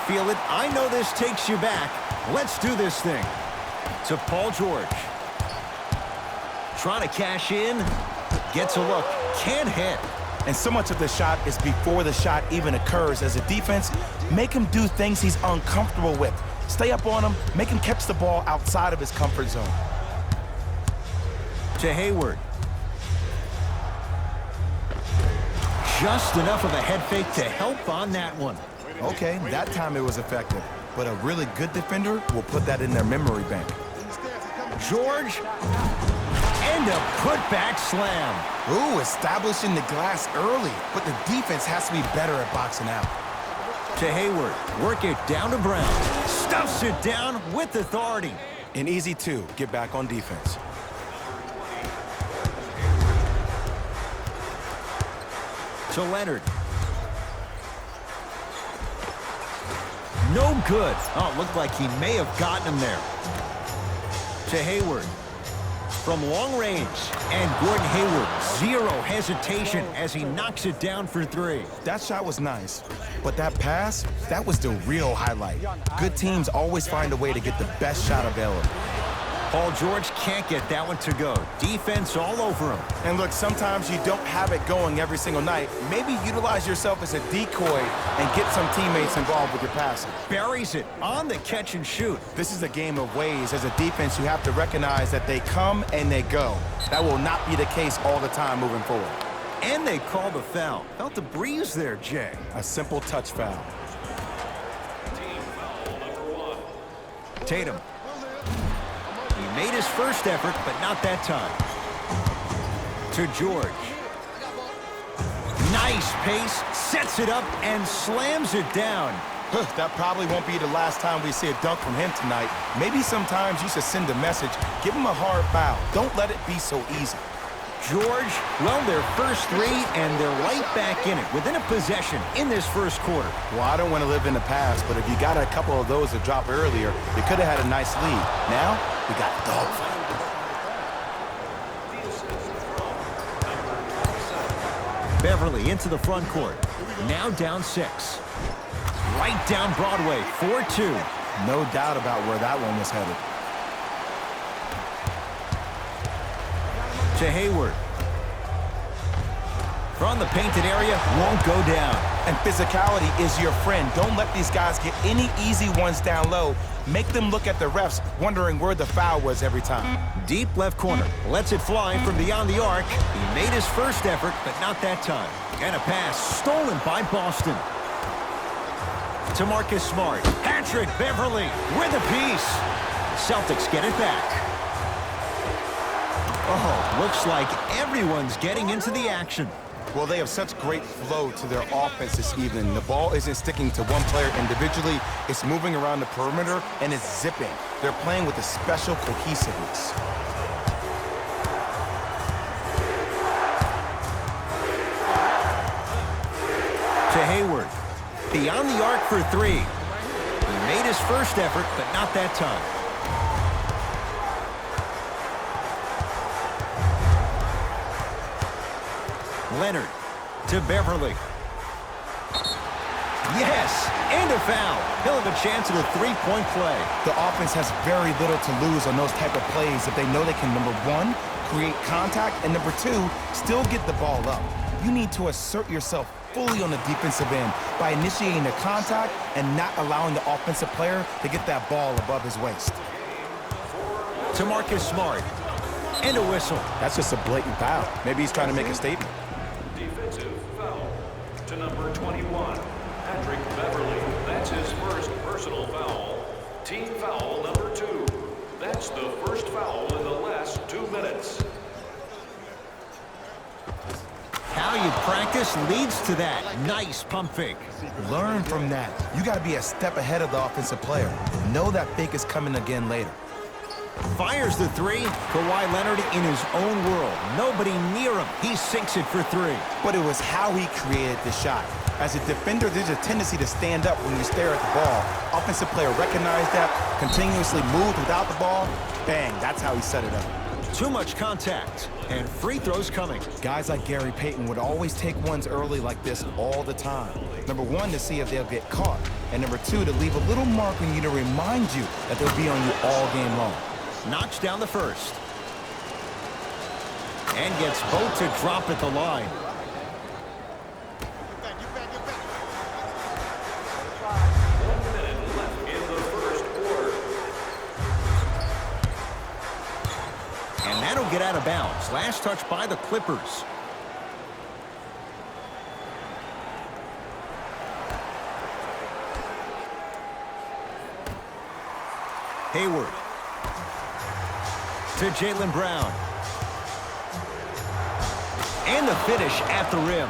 feel it. I know this takes you back. Let's do this thing. To Paul George. Trying to cash in. Gets a look. Can't hit. And so much of the shot is before the shot even occurs. As a defense, make him do things he's uncomfortable with. Stay up on him, make him catch the ball outside of his comfort zone. To Hayward. Just enough of a head fake to help on that one. Okay, that time it was effective. But a really good defender will put that in their memory bank. George. And a putback slam. Ooh, establishing the glass early. But the defense has to be better at boxing out. To Hayward. Work it down to Brown. Stuffs it down with authority. An easy two. Get back on defense. To Leonard. No good. Oh, it looked like he may have gotten him there. To Hayward. From long range. And Gordon Hayward, zero hesitation as he knocks it down for three. That shot was nice, but that pass, that was the real highlight. Good teams always find a way to get the best shot available. Paul George can't get that one to go. Defense all over him. And look, sometimes you don't have it going every single night. Maybe utilize yourself as a decoy and get some teammates involved with your passing. Buries it on the catch and shoot. This is a game of ways. As a defense, you have to recognize that they come and they go. That will not be the case all the time moving forward. And they call the foul. Felt the breeze there, Jay. A simple touch foul. Tatum. He made his first effort, but not that time. To George. Nice pace, sets it up, and slams it down. That probably won't be the last time we see a dunk from him tonight. Maybe sometimes you should send a message. Give him a hard foul. Don't let it be so easy. George, well, their first three, and they're right back in it, within a possession in this first quarter. Well, I don't want to live in the past, but if you got a couple of those to drop earlier, you could have had a nice lead. Now, we got a dogfight. Beverly into the front court. Now down 6. Right down Broadway, 4-2. No doubt about where that one was headed. To Hayward. From the painted area, won't go down. And physicality is your friend. Don't let these guys get any easy ones down low. Make them look at the refs, wondering where the foul was every time. Deep left corner. Lets it fly from beyond the arc. He made his first effort, but not that time. And a pass stolen by Boston. To Marcus Smart. Patrick Beverly with a piece. Celtics get it back. Oh, looks like everyone's getting into the action. Well, they have such great flow to their offense this evening. The ball isn't sticking to one player individually. It's moving around the perimeter, and it's zipping. They're playing with a special cohesiveness. To Hayward. Beyond the arc for three. He made his first effort, but not that time. Leonard to Beverly. Yes, and a foul. He'll have a chance at a three-point play. The offense has very little to lose on those type of plays if they know they can, number one, create contact, and number two, still get the ball up. You need to assert yourself fully on the defensive end by initiating the contact and not allowing the offensive player to get that ball above his waist. To Marcus Smart. And a whistle. That's just a blatant foul. Maybe he's trying to make a statement. Defensive foul to number 21, Patrick Beverly. That's his first personal foul. Team foul number 2. That's the first foul in the last 2 minutes. How you practice leads to that. Nice pump fake. Learn from that. You got to be a step ahead of the offensive player. Know that fake is coming again later. Fires the three. Kawhi Leonard in his own world. Nobody near him. He sinks it for three. But it was how he created the shot. As a defender, there's a tendency to stand up when you stare at the ball. Offensive player recognized that, continuously moved without the ball. Bang, that's how he set it up. Too much contact, and free throws coming. Guys like Gary Payton would always take ones early like this all the time. Number one, to see if they'll get caught. And number two, to leave a little mark on you to remind you that they'll be on you all game long. Knocks down the first. And gets both to drop at the line. And that'll get out of bounds. Last touch by the Clippers. Hayward. To Jaylen Brown. And the finish at the rim.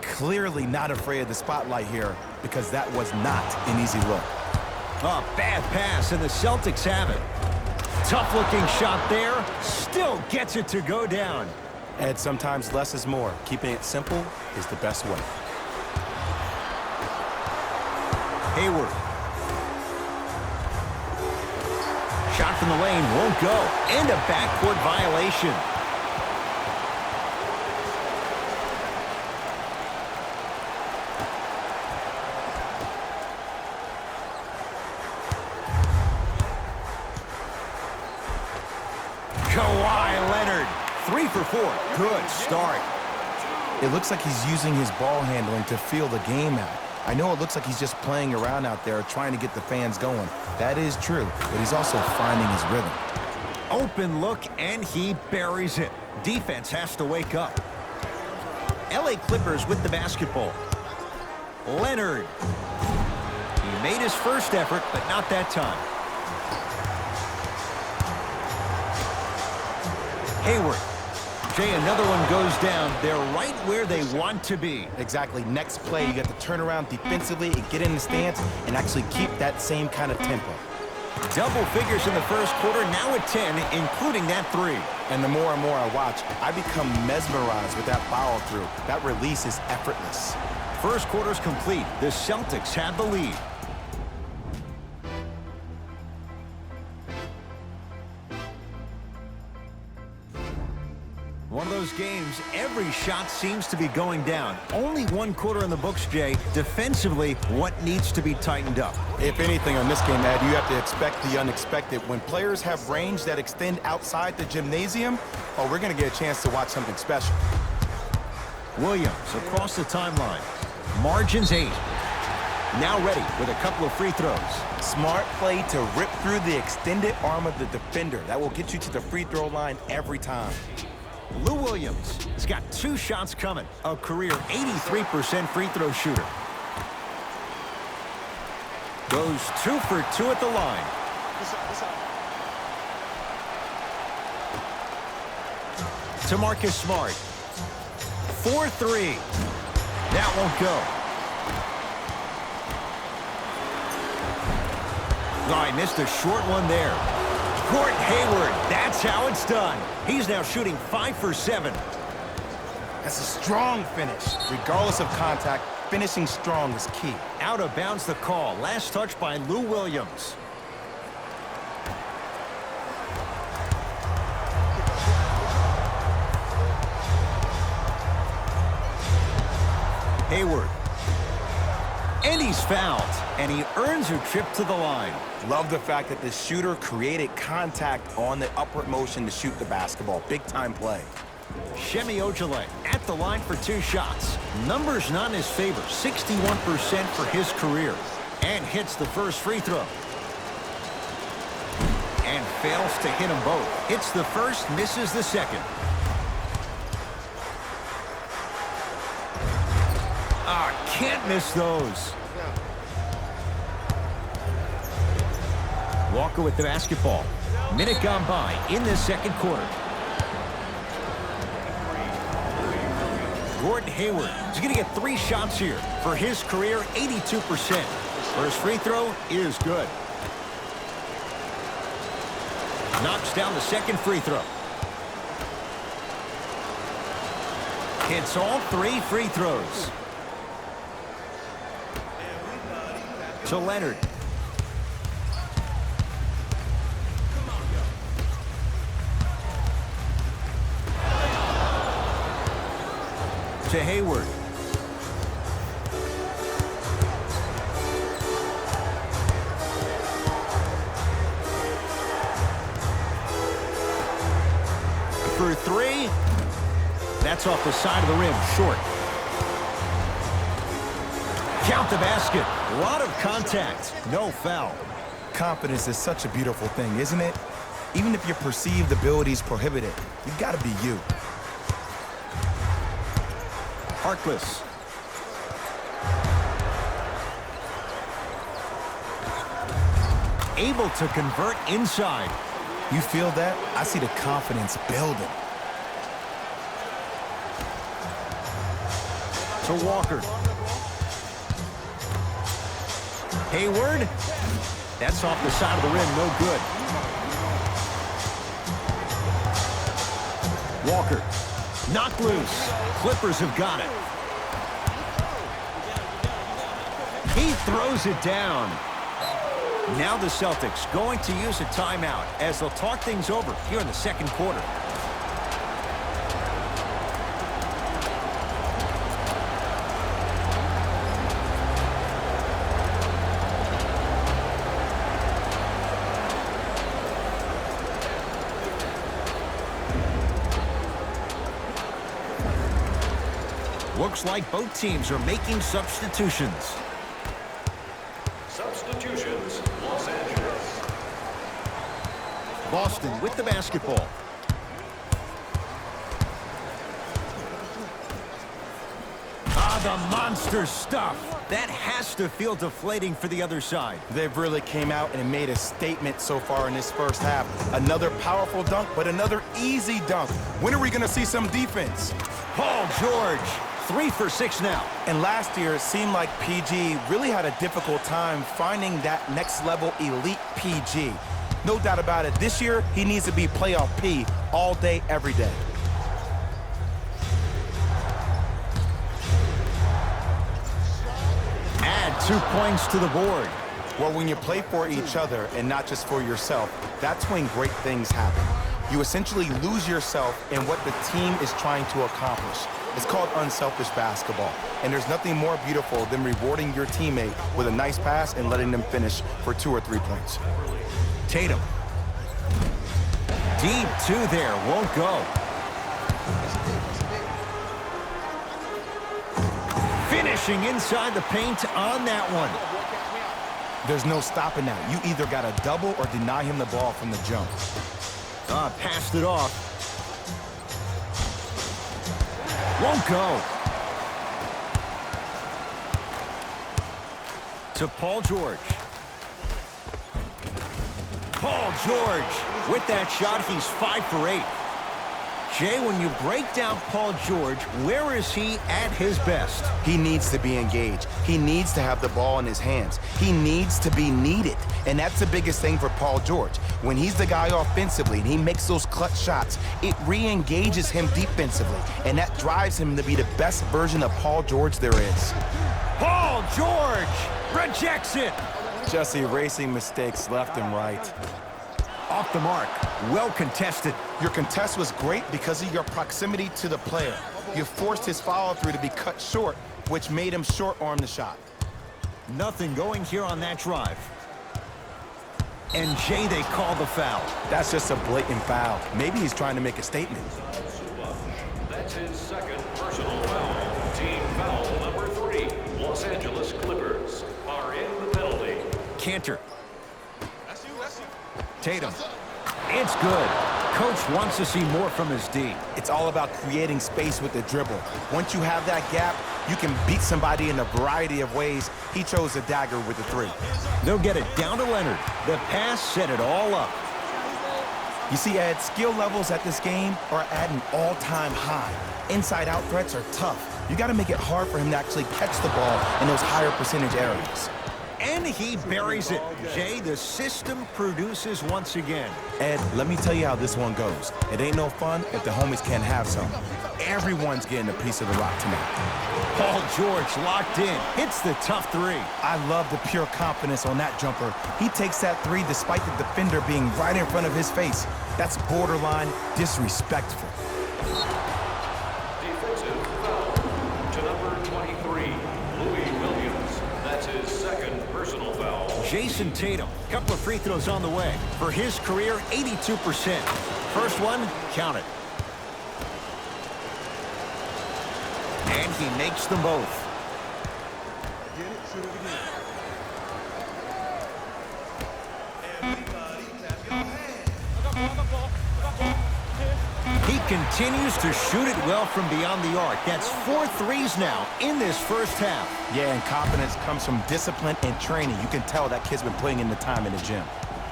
Clearly not afraid of the spotlight here because that was not an easy look. A bad pass, and the Celtics have it. Tough-looking shot there. Still gets it to go down. Ed, sometimes less is more. Keeping it simple is the best way. Hayward. Shot from the lane won't go. And a backcourt violation. Kawhi Leonard, 3 for 4. Good start. It looks like he's using his ball handling to feel the game out. I know it looks like he's just playing around out there trying to get the fans going. That is true, but he's also finding his rhythm. Open look, and he buries it. Defense has to wake up. LA Clippers with the basketball. Leonard. He made his first effort, but not that time. Hayward. Jay, another one goes down. They're right where they want to be. Exactly. Next play, you got to turn around defensively and get in the stance and actually keep that same kind of tempo. Double figures in the first quarter, now at 10, including that 3. And the more and more I watch, I become mesmerized with that follow-through. That release is effortless. First quarter's complete. The Celtics have the lead. One of those games, every shot seems to be going down. Only one quarter in the books, Jay. Defensively, what needs to be tightened up? If anything on this game, Ed, you have to expect the unexpected. When players have range that extend outside the gymnasium, oh, we're going to get a chance to watch something special. Williams across the timeline. Margins 8. Now ready with a couple of free throws. Smart play to rip through the extended arm of the defender. That will get you to the free throw line every time. Lou Williams has got 2 shots coming. A career 83% free throw shooter. Goes 2 for 2 at the line. To Marcus Smart. 4-3. That won't go. Oh, I missed a short one there. Gordon Hayward, that's how it's done. He's now shooting 5 for 7. That's a strong finish. Regardless of contact, finishing strong is key. Out of bounds the call. Last touch by Lou Williams. Hayward. And he's fouled. And he earns a trip to the line. Love the fact that the shooter created contact on the upward motion to shoot the basketball. Big-time play. Shemi Ojale at the line for 2 shots. Numbers not in his favor. 61% for his career. And hits the first free throw. And fails to hit them both. Hits the first, misses the second. Can't miss those. Walker with the basketball. Minute gone by in the second quarter. Gordon Hayward is going to get 3 shots here. For his career, 82%. First free throw is good. Knocks down the second free throw. Hits all 3 free throws. To Leonard. To Hayward. for three. That's off the side of the rim, short. Count the basket. A lot of contact. No foul. Confidence is such a beautiful thing, isn't it? Even if your perceived abilities prohibit it, you've got to be you. Harkless. Able to convert inside. You feel that? I see the confidence building. To Walker. Hayward. That's off the side of the rim, no good. Walker. Knocked loose. Clippers have got it. He throws it down. Now the Celtics going to use a timeout as they'll talk things over here in the second quarter. Looks like both teams are making substitutions. Substitutions, Los Angeles. Boston with the basketball. The monster stuff. That has to feel deflating for the other side. They've really came out and made a statement so far in this first half. Another powerful dunk, but another easy dunk. When are we going to see some defense? Paul George, 3 for 6 now. And last year, it seemed like PG really had a difficult time finding that next level elite PG. No doubt about it, this year, he needs to be playoff P all day, every day. Add 2 points to the board. Well, when you play for each other and not just for yourself, that's when great things happen. You essentially lose yourself in what the team is trying to accomplish. It's called unselfish basketball. And there's nothing more beautiful than rewarding your teammate with a nice pass and letting them finish for 2 or 3 points. Tatum. Deep 2 there, won't go. Finishing inside the paint on that one. There's no stopping that. You either got to double or deny him the ball from the jump. Passed it off. Won't go. To Paul George. Paul George. With that shot, he's 5 for 8. Jay, when you break down Paul George, where is he at his best? He needs to be engaged. He needs to have the ball in his hands. He needs to be needed. And that's the biggest thing for Paul George. When he's the guy offensively and he makes those clutch shots, it re-engages him defensively. And that drives him to be the best version of Paul George there is. Paul George rejects it. Just erasing mistakes left and right. Off the mark. Well contested. Your contest was great because of your proximity to the player. You forced his follow-through to be cut short, which made him short-arm the shot. Nothing going here on that drive. And Jay, they call the foul. That's just a blatant foul. Maybe he's trying to make a statement. That's his second personal foul. Team foul number 3. Los Angeles Clippers are in the penalty. Cantor. Tatum. It's good. Coach wants to see more from his D. It's all about creating space with the dribble. Once you have that gap, you can beat somebody in a variety of ways. He chose a dagger with the 3. They'll get it down to Leonard. The pass set it all up. You see, Ed, skill levels at this game are at an all-time high. Inside-out threats are tough. You got to make it hard for him to actually catch the ball in those higher percentage areas. And he buries it. Jay, the system produces once again. Ed, let me tell you how this one goes. It ain't no fun if the homies can't have some. Everyone's getting a piece of the rock tonight. Paul George locked in. Hits the tough 3. I love the pure confidence on that jumper. He takes that 3 despite the defender being right in front of his face. That's borderline disrespectful. Defensive foul to number 23, Louis Williams. That's his second personal foul. Jason Tatum, couple of free throws on the way. For his career, 82%. First one, count it. And he makes them both. Get it, shoot it again. Everybody clap your hands. He continues to shoot it well from beyond the arc. That's 4 threes now in this first half. Yeah, and confidence comes from discipline and training. You can tell that kid's been putting in the time in the gym.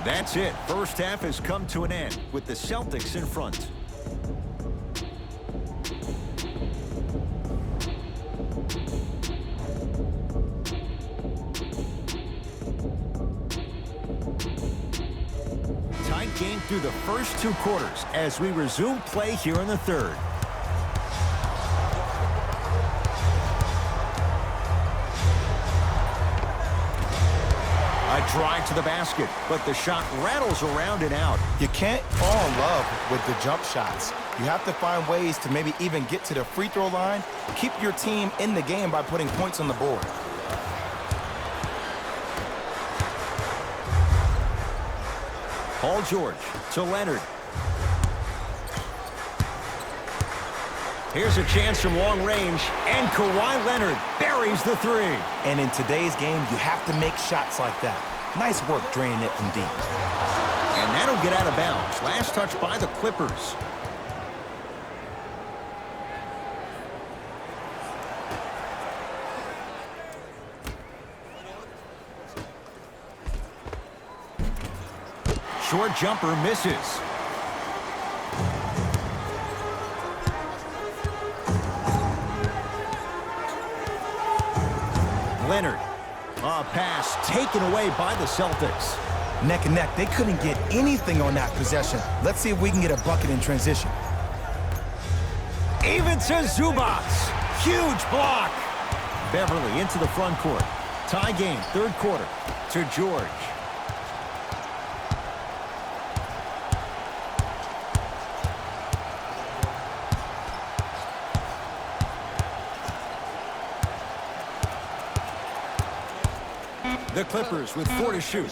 That's it. First half has come to an end with the Celtics in front. Tight game through the first 2 quarters as we resume play here in the third. A drive to the basket, but the shot rattles around and out. You can't fall in love with the jump shots. You have to find ways to maybe even get to the free throw line. Keep your team in the game by putting points on the board. Paul George to Leonard. Here's a chance from long range, and Kawhi Leonard buries the 3. And in today's game, you have to make shots like that. Nice work draining it from deep. And that'll get out of bounds. Last touch by the Clippers. Short jumper misses. Leonard. A pass taken away by the Celtics. Neck and neck, they couldn't get anything on that possession. Let's see if we can get a bucket in transition. Even to Zubac. Huge block. Beverly into the front court. Tie game, third quarter. To George. The Clippers with 4 to shoot. We're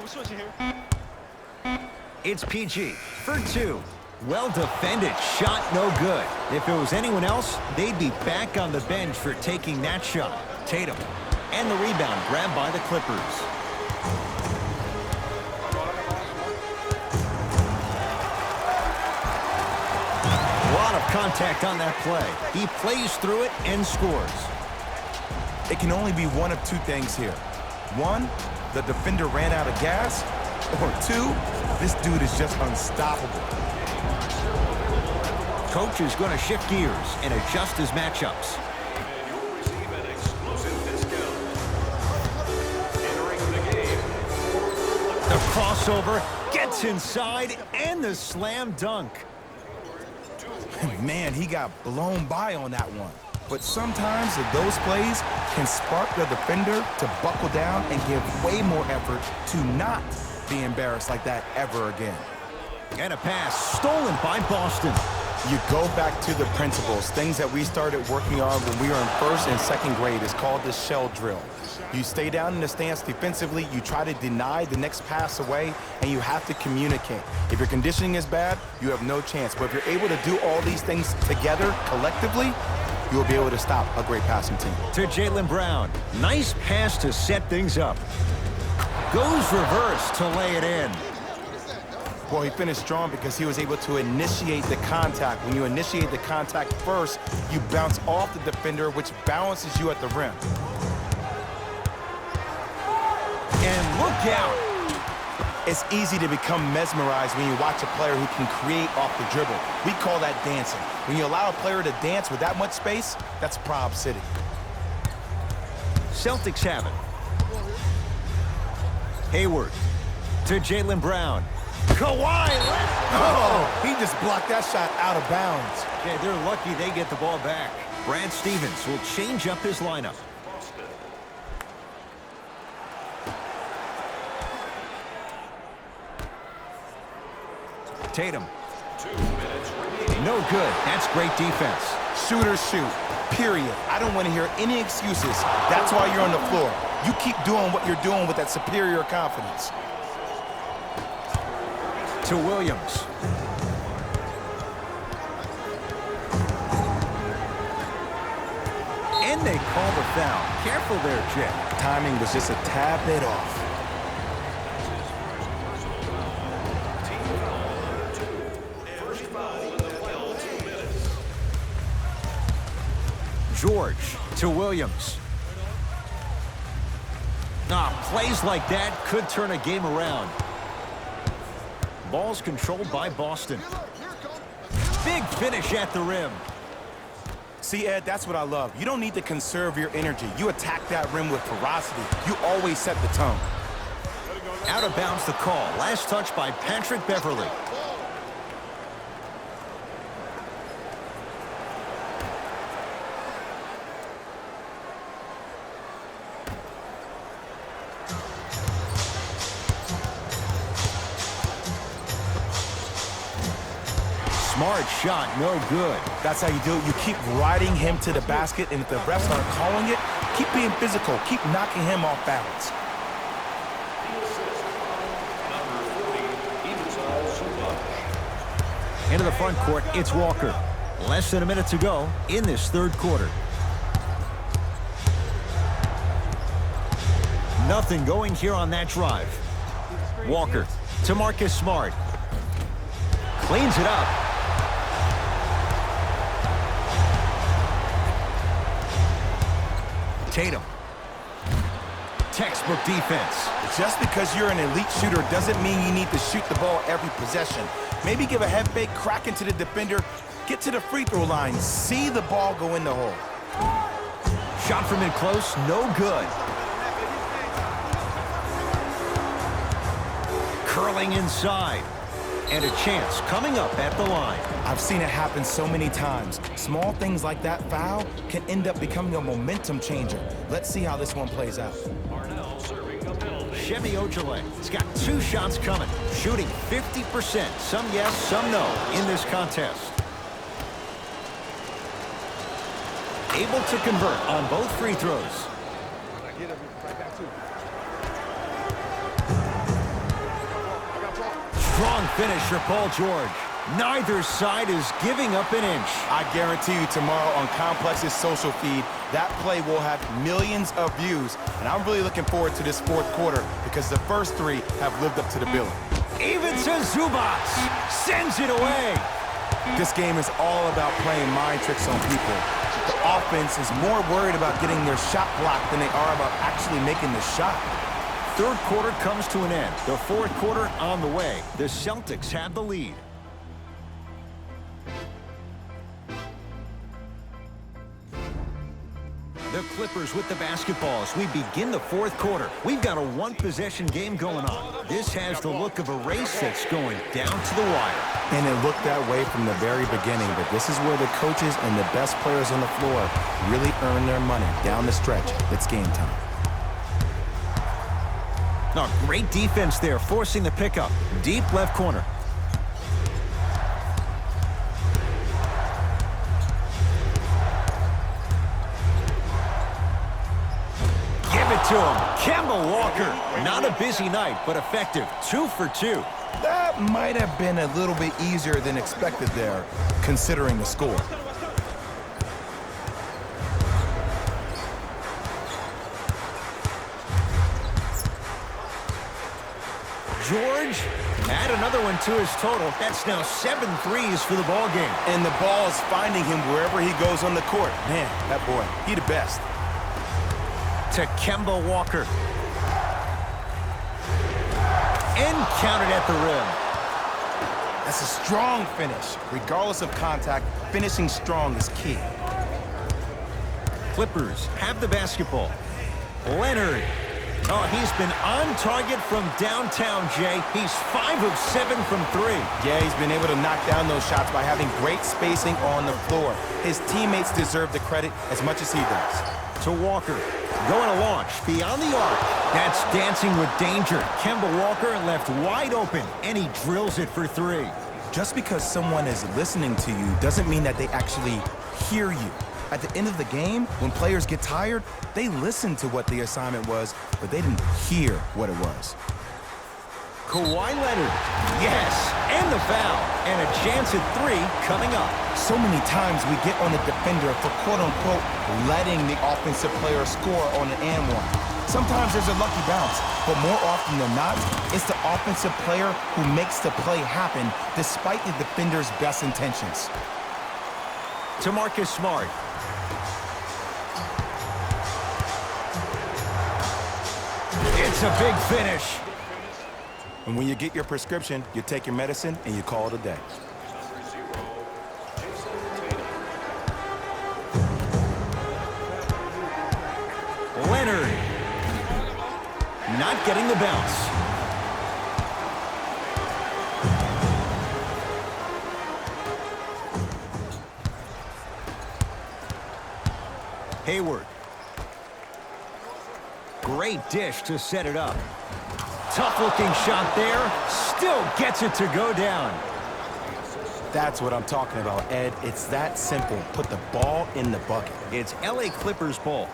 switching here. It's PG for 2. Well defended. Shot no good. If it was anyone else, they'd be back on the bench for taking that shot. Tatum. And the rebound grabbed by the Clippers. A lot of contact on that play. He plays through it and scores. It can only be one of 2 things here. 1, the defender ran out of gas. Or 2, this dude is just unstoppable. Coach is going to shift gears and adjust his matchups. And you'll receive an exclusive discount. Entering the game. The crossover gets inside and the slam dunk. Man, he got blown by on that one. But sometimes those plays can spark the defender to buckle down and give way more effort to not be embarrassed like that ever again. And a pass stolen by Boston. You go back to the principles, things that we started working on when we were in 1st and 2nd grade. It's called the shell drill. You stay down in the stance defensively, you try to deny the next pass away, and you have to communicate. If your conditioning is bad, you have no chance. But if you're able to do all these things together, collectively, you'll be able to stop a great passing team. To Jaylen Brown. Nice pass to set things up. Goes reverse to lay it in. Well, he finished strong because he was able to initiate the contact. When you initiate the contact first, you bounce off the defender, which balances you at the rim. And look out. It's easy to become mesmerized when you watch a player who can create off the dribble. We call that dancing. When you allow a player to dance with that much space, that's Prob City. Celtics have it. Hayward to Jaylen Brown. Kawhi Leonard. Oh, he just blocked that shot out of bounds. Yeah, they're lucky they get the ball back. Brad Stevens will change up his lineup. Tatum. 2 minutes remaining. No good. That's great defense. Shooters shoot, period. I don't want to hear any excuses. That's why you're on the floor. You keep doing what you're doing with that superior confidence. To Williams. And they call the foul. Careful there, Jay. Timing was just a tad bit off. Team foul number 2. First foul in the final 2 minutes. George to Williams. Plays like that could turn a game around. Ball's controlled by Boston. Big finish at the rim. See, Ed, that's what I love. You don't need to conserve your energy. You attack that rim with ferocity. You always set the tone. Out of bounds the call. Last touch by Patrick Beverly. Smart shot, no good. That's how you do it. You keep riding him to the basket, and if the refs aren't calling it, keep being physical. Keep knocking him off balance. The assist. Number 40, Ibizal Zubac. Into the front court, it's Walker. Less than a minute to go in this third quarter. Nothing going here on that drive. Walker to Marcus Smart. Cleans it up. Tatum. Textbook defense. Just because you're an elite shooter doesn't mean you need to shoot the ball every possession. Maybe give a head fake, crack into the defender, get to the free throw line, see the ball go in the hole. Shot from in close, no good. Curling inside. And a chance coming up at the line. I've seen it happen so many times. Small things like that foul can end up becoming a momentum changer. Let's see how this one plays out. Arnell serving a penalty. Chevy Ojale has got 2 shots coming, shooting 50%. Some yes, some no in this contest. Able to convert on both free throws. Strong finish for Paul George. Neither side is giving up an inch. I guarantee you tomorrow on Complex's social feed, that play will have millions of views. And I'm really looking forward to this fourth quarter because the first 3 have lived up to the billing. Even to Zubac. Sends it away. This game is all about playing mind tricks on people. The offense is more worried about getting their shot blocked than they are about actually making the shot. Third quarter comes to an end. The fourth quarter on the way. The Celtics have the lead. The Clippers with the basketball as we begin the fourth quarter. We've got a 1-possession game going on. This has the look of a race that's going down to the wire. And it looked that way from the very beginning, but this is where the coaches and the best players on the floor really earn their money down the stretch. It's game time. Oh, great defense there, forcing the pickup. Deep left corner. Give it to him. Kemba Walker. Not a busy night, but effective. 2 for 2. That might have been a little bit easier than expected there, considering the score. George, add another one to his total. That's now 7 threes for the ball game. And the ball is finding him wherever he goes on the court. Man, that boy, he the best. To Kemba Walker. And counted at the rim. That's a strong finish. Regardless of contact, finishing strong is key. Clippers have the basketball. Leonard. Oh, he's been on target from downtown, Jay. He's 5 of 7 from 3. Yeah, he's been able to knock down those shots by having great spacing on the floor. His teammates deserve the credit as much as he does. To Walker. Going to launch beyond the arc. That's dancing with danger. Kemba Walker left wide open, and he drills it for 3. Just because someone is listening to you doesn't mean that they actually hear you. At the end of the game, when players get tired, they listen to what the assignment was, but they didn't hear what it was. Kawhi Leonard. Yes, and the foul. And a chance at 3 coming up. So many times we get on the defender for quote-unquote letting the offensive player score on an and one. Sometimes there's a lucky bounce, but more often than not, it's the offensive player who makes the play happen despite the defender's best intentions. To Marcus Smart. It's a big finish. And when you get your prescription, you take your medicine and you call it a day. Leonard. Not getting the bounce. Hayward. Great dish to set it up. Tough-looking shot there. Still gets it to go down. That's what I'm talking about, Ed. It's that simple. Put the ball in the bucket. It's LA Clippers ball.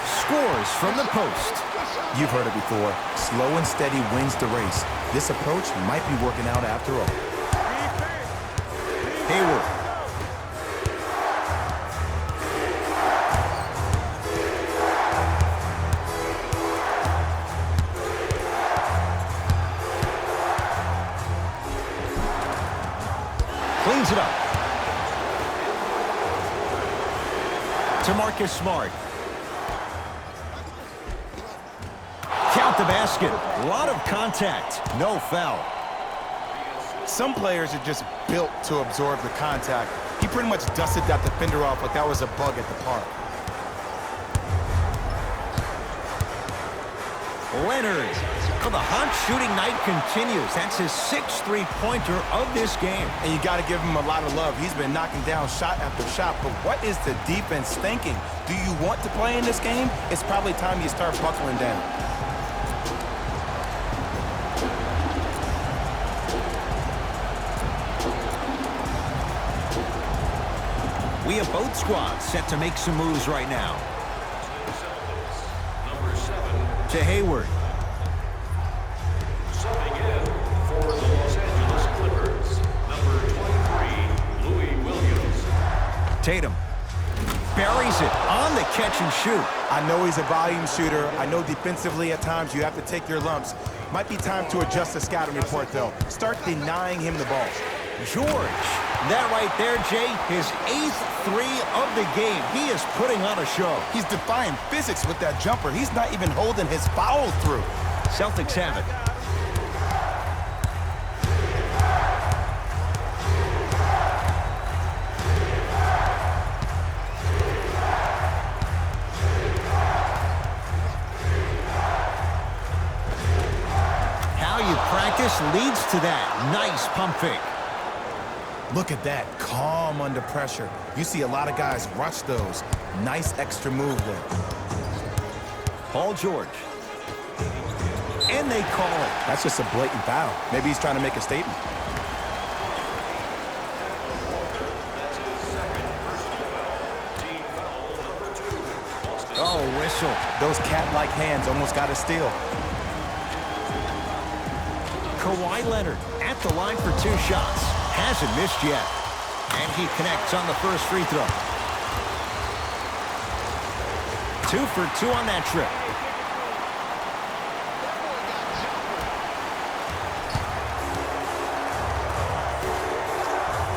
Scores from the post. You've heard it before. Slow and steady wins the race. This approach might be working out after all. Hayward. Cleans it up. To Marcus Smart. Count the basket. A lot of contact. No foul. Some players are just built to absorb the contact. He pretty much dusted that defender off like that was a bug at the park. Leonard. Well, the hot shooting night continues. That's his 6th three-pointer of this game. And you got to give him a lot of love. He's been knocking down shot after shot. But what is the defense thinking? Do you want to play in this game? It's probably time you start buckling down. We have both squads set to make some moves right now. Number 7. To Hayward. Subbing in for the Los Angeles Clippers, number 23, Louis Williams. Tatum. Buries it on the catch and shoot. I know he's a volume shooter. I know defensively at times you have to take your lumps. Might be time to adjust the scouting report, though. Start denying him the ball. George. That right there, Jay, his 8th 3 of the game. He is putting on a show. He's defying physics with that jumper. He's not even holding his foul through. Celtics have it. How you practice leads to that. Nice pump fake. Look at that, calm under pressure. You see a lot of guys rush those. Nice extra move there. Paul George. And they call it. That's just a blatant foul. Maybe he's trying to make a statement. That's his 2nd personal foul. Team foul number 2. Oh, whistle. Those cat-like hands almost got a steal. Kawhi Leonard at the line for 2 shots. Hasn't missed yet. And he connects on the first free throw. 2 for 2 on that trip.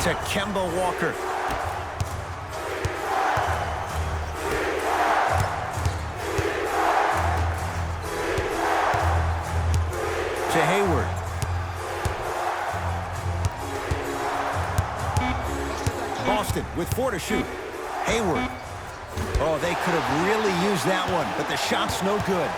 To Kemba Walker. To Hayward. Boston with 4 to shoot. Hayward. Oh, they could have really used that one, but the shot's no good.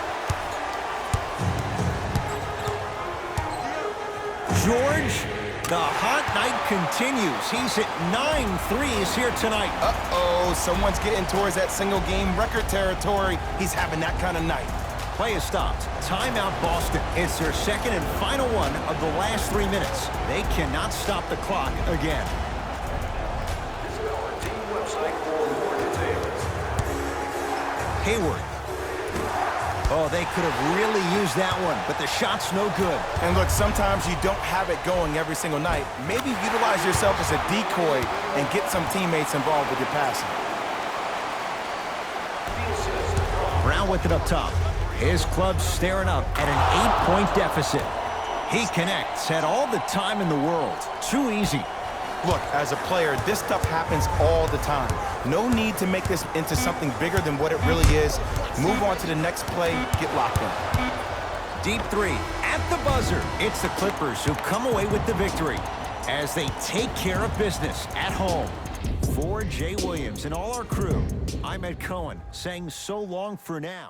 George, the hot night continues. He's at 9 threes here tonight. Uh-oh, someone's getting towards that single-game record territory. He's having that kind of night. Play is stopped. Timeout Boston. It's their 2nd and final one of the last 3 minutes. They cannot stop the clock again. Visit our team website for more details. Hayward. Oh, they could have really used that one, but the shot's no good. And look, sometimes you don't have it going every single night. Maybe utilize yourself as a decoy and get some teammates involved with your passing. Brown with it up top. His club's staring up at an 8-point deficit. He connects, had all the time in the world. Too easy. Look, as a player, this stuff happens all the time. No need to make this into something bigger than what it really is. Move on to the next play, get locked in. Deep three at the buzzer. It's the Clippers who come away with the victory as they take care of business at home. For Jay Williams and all our crew, I'm Ed Cohen saying so long for now.